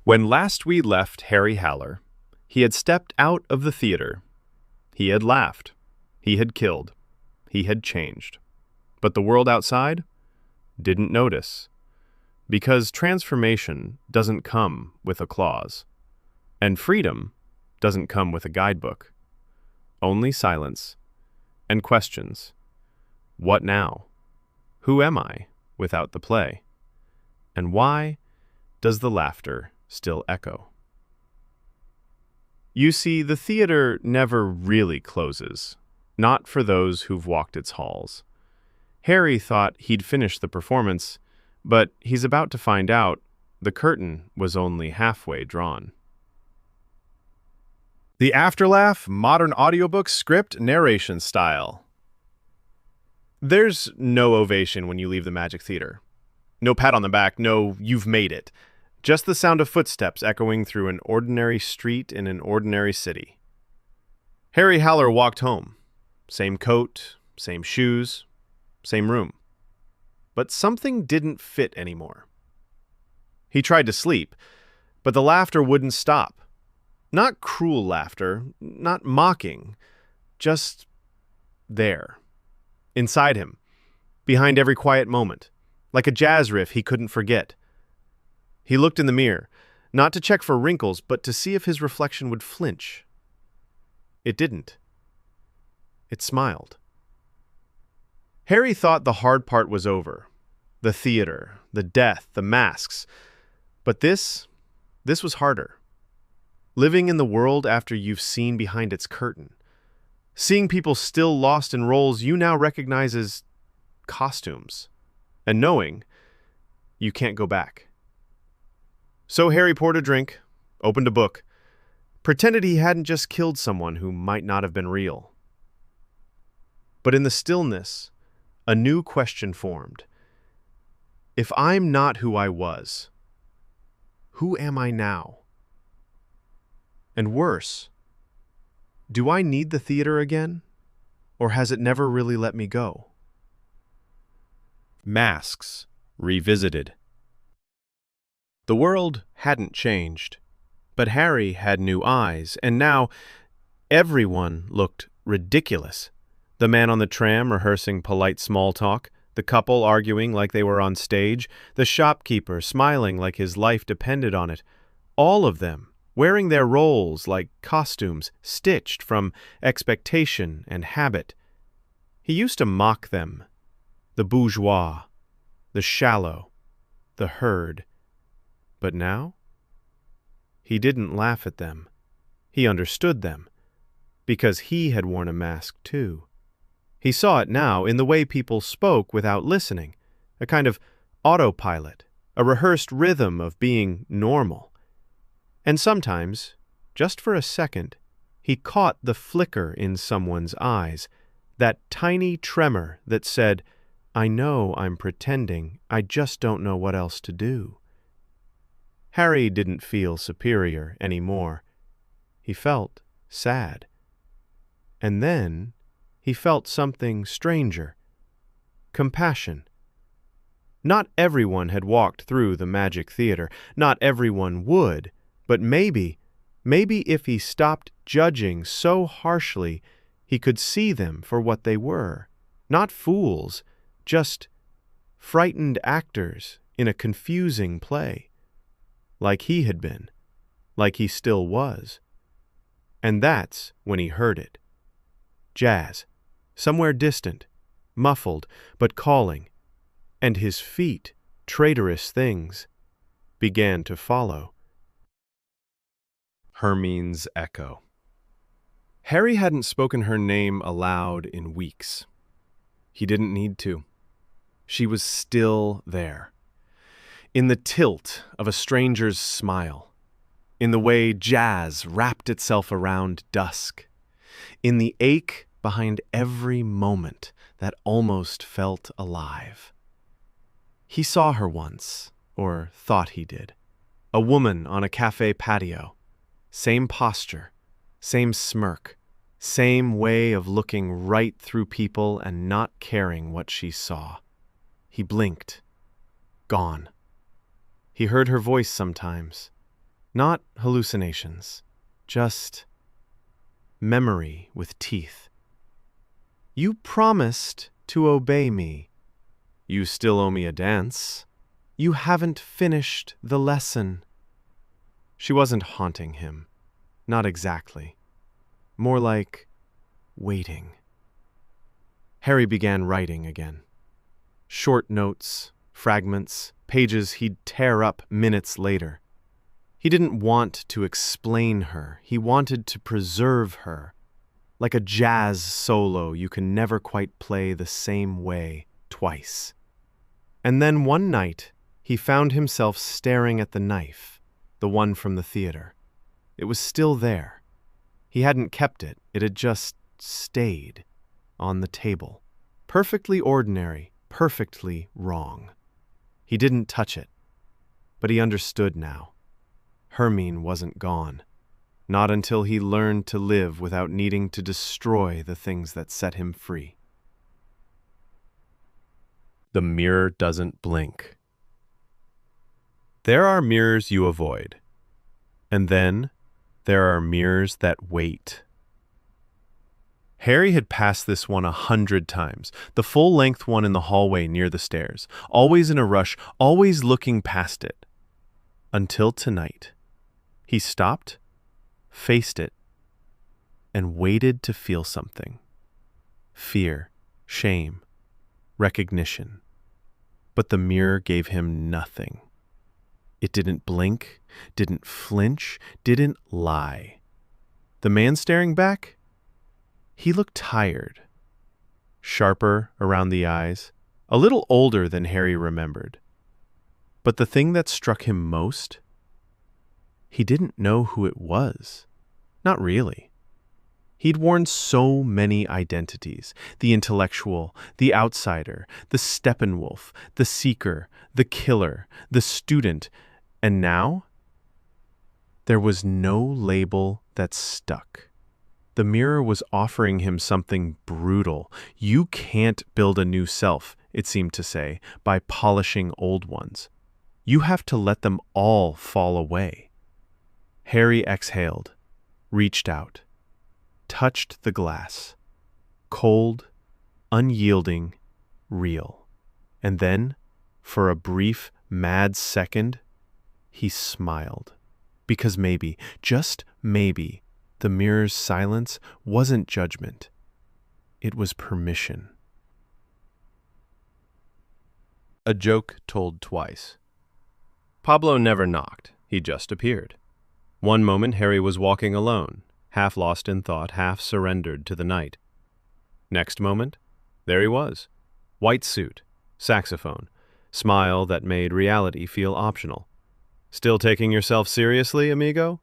When last we left Harry Haller, he had stepped out of the theater. He had laughed. He had killed. He had changed. But the world outside didn't notice. Because transformation doesn't come with a clause. And freedom doesn't come with a guidebook. Only silence and questions. What now? Who am I without the play? And why does the laughter still echo? You see, the theater never really closes, not for those who've walked its halls. Harry thought he'd finished the performance, but he's about to find out the curtain was only halfway drawn. The Afterlaugh Modern Audiobook Script Narration Style. There's no ovation when you leave the Magic Theater. No pat on the back, no "you've made it." Just the sound of footsteps echoing through an ordinary street in an ordinary city. Harry Haller walked home. Same coat, same shoes, same room. But something didn't fit anymore. He tried to sleep, but the laughter wouldn't stop. Not cruel laughter, not mocking, just there. Inside him, behind every quiet moment, like a jazz riff he couldn't forget. He looked in the mirror, not to check for wrinkles, but to see if his reflection would flinch. It didn't. It smiled. Harry thought the hard part was over. The theater, the death, the masks. But this was harder. Living in the world after you've seen behind its curtain. Seeing people still lost in roles you now recognize as costumes. And knowing you can't go back. So Harry poured a drink, opened a book, pretended he hadn't just killed someone who might not have been real. But in the stillness, a new question formed. If I'm not who I was, who am I now? And worse, do I need the theater again, or has it never really let me go? Masks Revisited. The world hadn't changed, but Harry had new eyes, and now everyone looked ridiculous. The man on the tram rehearsing polite small talk, the couple arguing like they were on stage, the shopkeeper smiling like his life depended on it, all of them wearing their roles like costumes stitched from expectation and habit. He used to mock them, the bourgeois, the shallow, the herd. But now? He didn't laugh at them. He understood them, because he had worn a mask too. He saw it now in the way people spoke without listening, a kind of autopilot, a rehearsed rhythm of being normal. And sometimes, just for a second, he caught the flicker in someone's eyes, that tiny tremor that said, "I know I'm pretending, I just don't know what else to do." Harry didn't feel superior anymore. He felt sad. And then he felt something stranger. Compassion. Not everyone had walked through the Magic Theater. Not everyone would. But maybe if he stopped judging so harshly, he could see them for what they were. Not fools, just frightened actors in a confusing play. Like he had been, like he still was. And that's when he heard it. Jazz, somewhere distant, muffled, but calling, and his feet, traitorous things, began to follow. Hermine's echo. Harry hadn't spoken her name aloud in weeks. He didn't need to. She was still there. In the tilt of a stranger's smile, in the way jazz wrapped itself around dusk, in the ache behind every moment that almost felt alive. He saw her once, or thought he did, a woman on a cafe patio, same posture, same smirk, same way of looking right through people and not caring what she saw. He blinked. Gone. He heard her voice sometimes. Not hallucinations, just memory with teeth. You promised to obey me. You still owe me a dance. You haven't finished the lesson. She wasn't haunting him. Not exactly. More like waiting. Harry began writing again. Short notes, fragments, pages he'd tear up minutes later. He didn't want to explain her. He wanted to preserve her. Like a jazz solo you can never quite play the same way twice. And then one night, he found himself staring at the knife, the one from the theater. It was still there. He hadn't kept it. It had just stayed on the table. Perfectly ordinary, perfectly wrong. He didn't touch it, but he understood now. Hermine wasn't gone. Not until he learned to live without needing to destroy the things that set him free. The mirror doesn't blink. There are mirrors you avoid, and then there are mirrors that wait. Harry had passed this one 100 times, the full-length one in the hallway near the stairs, always in a rush, always looking past it. Until tonight. He stopped, faced it, and waited to feel something. Fear, shame, recognition. But the mirror gave him nothing. It didn't blink, didn't flinch, didn't lie. The man staring back? He looked tired. Sharper around the eyes, a little older than Harry remembered. But the thing that struck him most? He didn't know who it was. Not really. He'd worn so many identities. The intellectual, the outsider, the Steppenwolf, the seeker, the killer, the student. And now? There was no label that stuck. The mirror was offering him something brutal. You can't build a new self, it seemed to say, by polishing old ones. You have to let them all fall away. Harry exhaled, reached out, touched the glass. Cold, unyielding, real. And then, for a brief, mad second, he smiled. Because maybe, just maybe, the mirror's silence wasn't judgment. It was permission. A joke told twice. Pablo never knocked. He just appeared. One moment Harry was walking alone, half lost in thought, half surrendered to the night. Next moment, there he was. White suit, saxophone, smile that made reality feel optional. Still taking yourself seriously, amigo?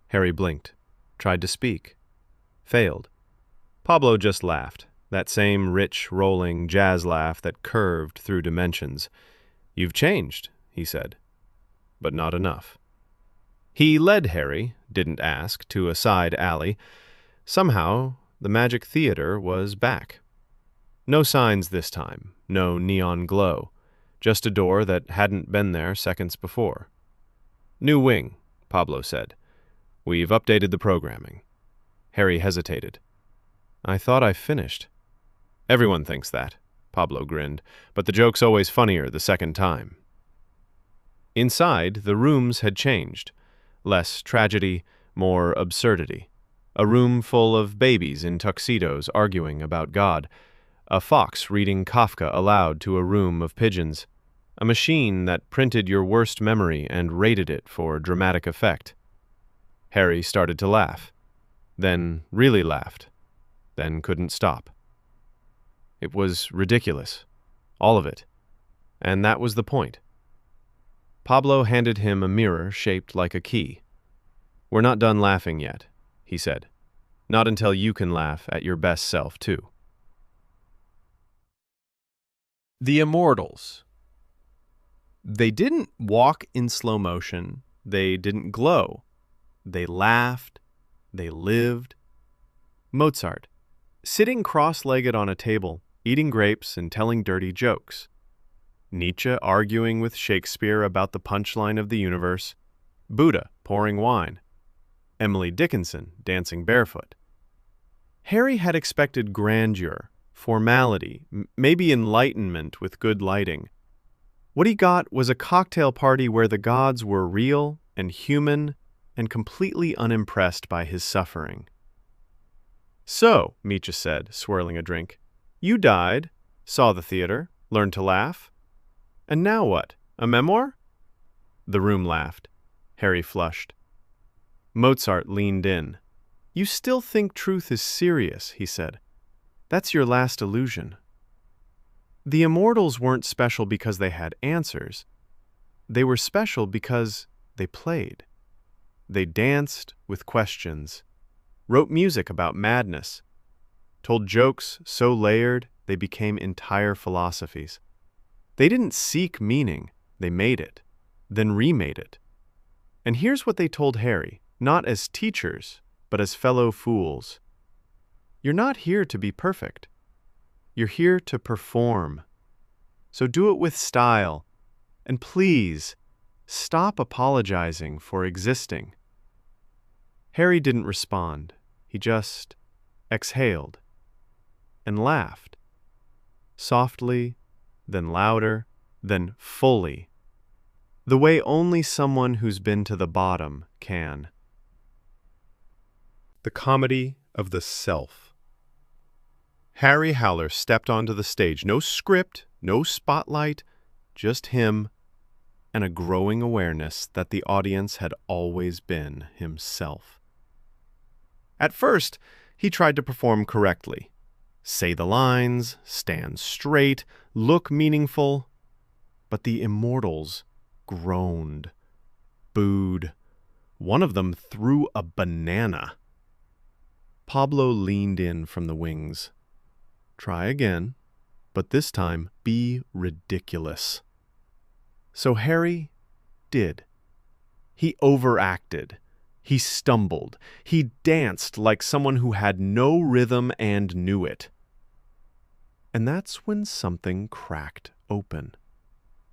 Harry blinked, tried to speak. Failed. Pablo just laughed, that same rich, rolling jazz laugh that curved through dimensions. You've changed, he said. But not enough. He led Harry, didn't ask, to a side alley. Somehow, the Magic Theater was back. No signs this time, no neon glow, just a door that hadn't been there seconds before. New wing, Pablo said. We've updated the programming. Harry hesitated. I thought I finished. Everyone thinks that, Pablo grinned, but the joke's always funnier the second time. Inside, the rooms had changed. Less tragedy, more absurdity. A room full of babies in tuxedos arguing about God. A fox reading Kafka aloud to a room of pigeons. A machine that printed your worst memory and rated it for dramatic effect. Harry started to laugh. Then really laughed. Then couldn't stop. It was ridiculous. All of it. And that was the point. Pablo handed him a mirror shaped like a key. We're not done laughing yet, he said. Not until you can laugh at your best self, too. The Immortals. They didn't walk in slow motion. They didn't glow. They laughed. They lived. Mozart, sitting cross-legged on a table, eating grapes and telling dirty jokes. Nietzsche arguing with Shakespeare about the punchline of the universe. Buddha pouring wine, Emily Dickinson dancing barefoot. Harry had expected grandeur, formality, maybe enlightenment with good lighting. What he got was a cocktail party where the gods were real and human and completely unimpressed by his suffering. "So," Meacha said, swirling a drink, "you died, saw the theater, learned to laugh. And now what? A memoir?" The room laughed. Harry flushed. Mozart leaned in. "You still think truth is serious," he said. "That's your last illusion." The immortals weren't special because they had answers. They were special because they played. They danced with questions, wrote music about madness, told jokes so layered they became entire philosophies. They didn't seek meaning, they made it, then remade it. And here's what they told Harry, not as teachers, but as fellow fools. You're not here to be perfect. You're here to perform. So do it with style, and please, stop apologizing for existing. Harry didn't respond. He just exhaled and laughed. Softly, then louder, then fully. The way only someone who's been to the bottom can. The comedy of the self. Harry Haller stepped onto the stage. No script, no spotlight, just him and a growing awareness that the audience had always been himself. At first, he tried to perform correctly. Say the lines, stand straight, look meaningful. But the immortals groaned, booed. One of them threw a banana. Pablo leaned in from the wings. Try again, but this time be ridiculous. So Harry did. He overacted. He stumbled. He danced like someone who had no rhythm and knew it. And that's when something cracked open.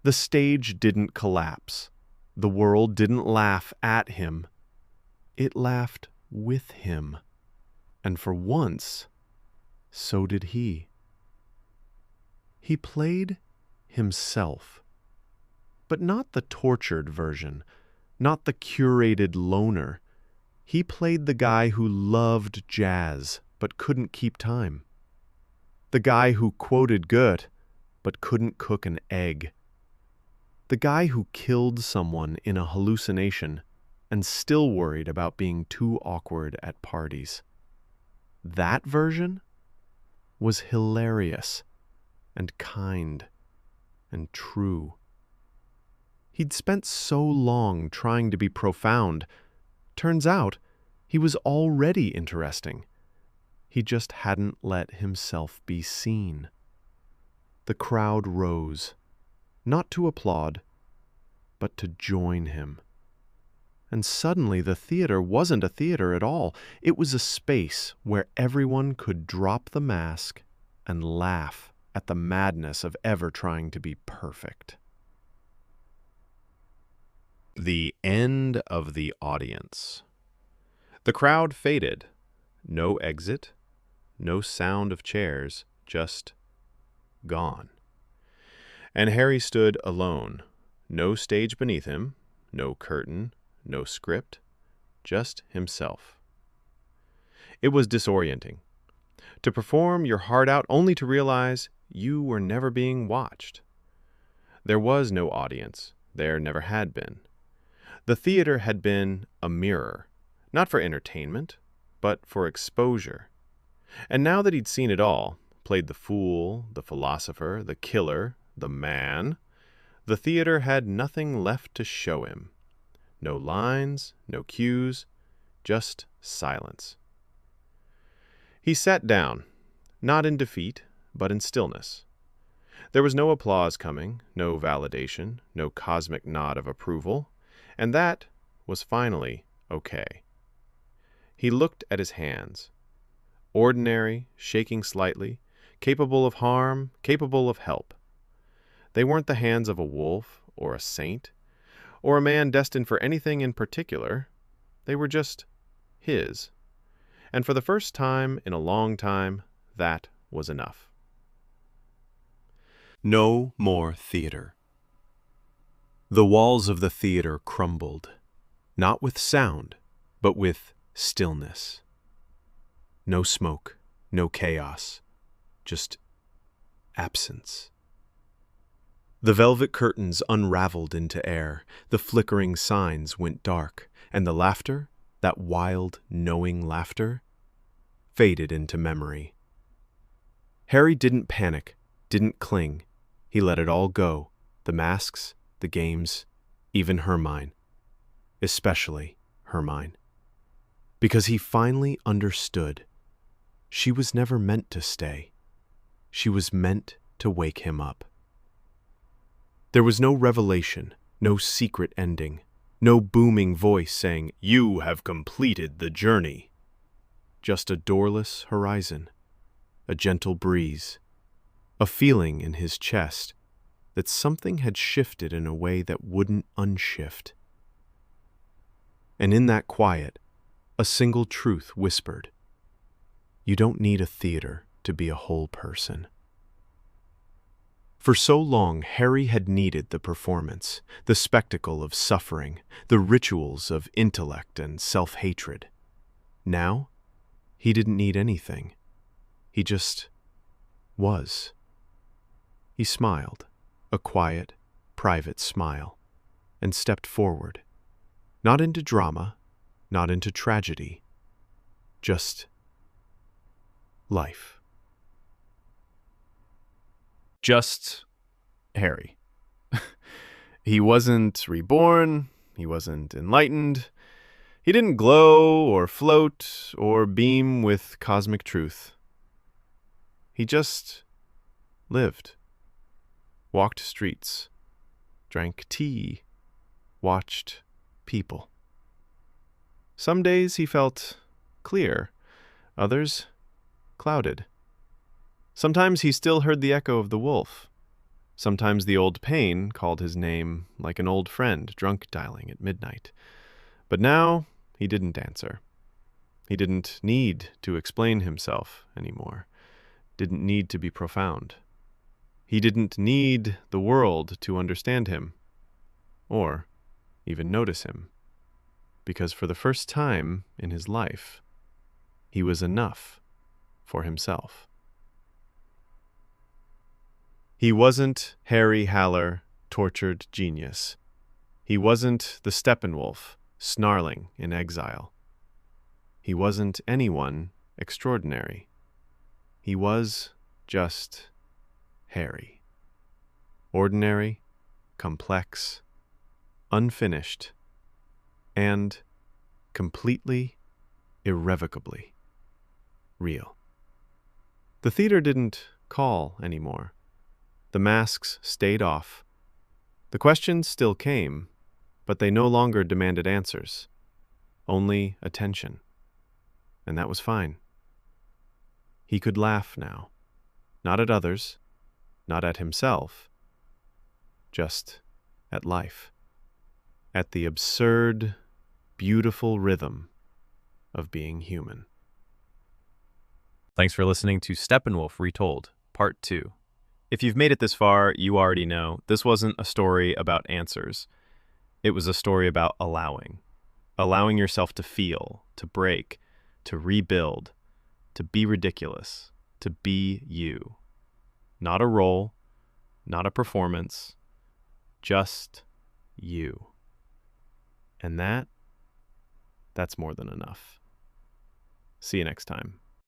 The stage didn't collapse. The world didn't laugh at him. It laughed with him. And for once, so did he. He played himself. But not the tortured version, not the curated loner. He played the guy who loved jazz but couldn't keep time. The guy who quoted Goethe but couldn't cook an egg. The guy who killed someone in a hallucination and still worried about being too awkward at parties. That version was hilarious and kind and true. He'd spent so long trying to be profound. Turns out, he was already interesting. He just hadn't let himself be seen. The crowd rose, not to applaud, but to join him. And suddenly the theater wasn't a theater at all. It was a space where everyone could drop the mask and laugh at the madness of ever trying to be perfect. The end of the audience. The crowd faded. No exit, no sound of chairs, just gone. And Harry stood alone. No stage beneath him, no curtain, no script, just himself. It was disorienting. To perform your heart out only to realize you were never being watched. There was no audience. There never had been. The theater had been a mirror, not for entertainment, but for exposure. And now that he'd seen it all, played the fool, the philosopher, the killer, the man, the theater had nothing left to show him. No lines, no cues, just silence. He sat down, not in defeat, but in stillness. There was no applause coming, no validation, no cosmic nod of approval, and that was finally okay. He looked at his hands. Ordinary, shaking slightly, capable of harm, capable of help. They weren't the hands of a wolf or a saint, or a man destined for anything in particular. They were just his. And for the first time in a long time, that was enough. No more theater. The walls of the theater crumbled, not with sound, but with stillness. No smoke, no chaos, just absence. The velvet curtains unraveled into air, the flickering signs went dark, and the laughter, that wild, knowing laughter, faded into memory. Harry didn't panic, didn't cling. He let it all go, the masks, the games, even Hermione. Especially Hermione. Because he finally understood. She was never meant to stay. She was meant to wake him up. There was no revelation, no secret ending, no booming voice saying, "You have completed the journey." Just a doorless horizon, a gentle breeze, a feeling in his chest that something had shifted in a way that wouldn't unshift. And in that quiet, a single truth whispered, "You don't need a theater to be a whole person." For so long, Harry had needed the performance, the spectacle of suffering, the rituals of intellect and self-hatred. Now, he didn't need anything. He just was. He smiled, a quiet, private smile, and stepped forward. Not into drama, not into tragedy, just life. Just Harry. He wasn't reborn, he wasn't enlightened, he didn't glow or float or beam with cosmic truth. He just lived, walked streets, drank tea, watched people. Some days he felt clear, others clouded. Sometimes he still heard the echo of the wolf. Sometimes the old pain called his name like an old friend drunk dialing at midnight. But now he didn't answer. He didn't need to explain himself anymore. Didn't need to be profound. He didn't need the world to understand him, or even notice him, because for the first time in his life, he was enough for himself. He wasn't Harry Haller, tortured genius. He wasn't the Steppenwolf, snarling in exile. He wasn't anyone extraordinary. He was just Harry. Ordinary, complex, unfinished, and completely, irrevocably real. The theater didn't call anymore. The masks stayed off. The questions still came, but they no longer demanded answers, only attention. And that was fine. He could laugh now, not at others, not at himself, just at life, at the absurd, beautiful rhythm of being human. Thanks for listening to Steppenwolf Retold, Part 2. If you've made it this far, you already know this wasn't a story about answers. It was a story about allowing yourself to feel, to break, to rebuild, to be ridiculous, to be you. Not a role, not a performance, just you. And that's more than enough. See you next time.